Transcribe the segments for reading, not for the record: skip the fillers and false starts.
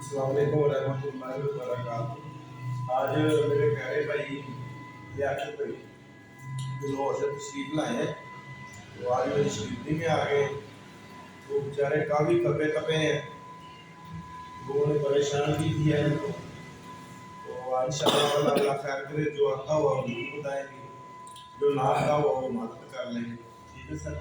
अस्सलाम वालेकुम रहमतुल्लाहि व बरकातुहू। आज मेरे प्यारे भाई याकिब भाई लाहौर से तशरीफ लाए हैं, तो आज मेरी शरीफी में आ गए। वो बेचारे काफ़ी कपे कपे हैं, लोगों ने परेशान भी किया है इनको। तो इंशाअल्लाह अल्लाह खैर करे, जो आता हुआ वो जरूर बताएंगे, जो ना आता हुआ वो मदद कर लेंगे। ठीक है सर।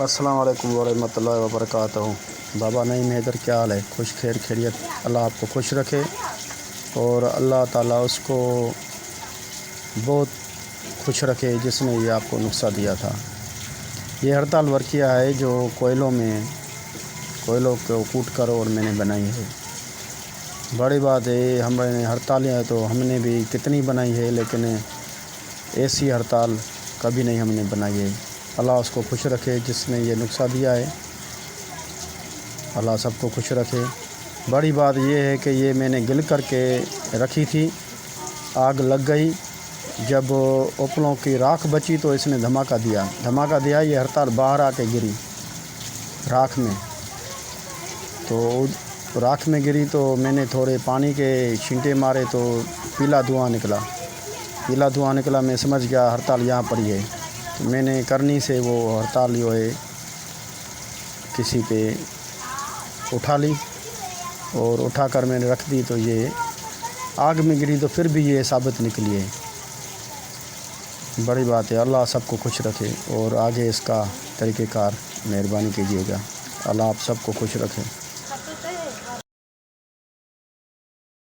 अस्सलाम वालेकुम वरहमतुल्लाहि वबरकातुहू। बाबा नईम हैदर, क्या हाल है? खुश खैर खैरियत। अल्लाह आपको खुश रखे और अल्लाह ताला उसको बहुत खुश रखे जिसने ये आपको नुस्खा दिया था। ये हड़ताल वर्किया है जो कोयलों को कूट कर और मैंने बनाई है। बड़ी बात है, हमने हड़तालें हैं तो हमने भी कितनी बनाई है, लेकिन ऐसी हड़ताल कभी नहीं हमने बनाई है। अल्लाह उसको खुश रखे जिसने ये नुस्खा दिया है, अल्लाह सबको खुश रखे। बड़ी बात यह है कि ये मैंने गिल करके रखी थी, आग लग गई। जब उपलों की राख बची तो इसने धमाका दिया। ये हड़ताल बाहर आके गिरी राख में, तो राख में गिरी तो मैंने थोड़े पानी के छींटे मारे तो पीला धुआं निकला। मैं समझ गया हड़ताल यहाँ पड़ी है। तो मैंने करनी से वो हड़ताल जो है किसी पे उठा ली और उठाकर मैंने रख दी, तो ये आग में गिरी तो फिर भी ये साबित निकली है। बड़ी बात है। अल्लाह सबको खुश रखे और आगे इसका तरीक़ेकार मेहरबानी कीजिएगा। अल्लाह आप सबको खुश रखे।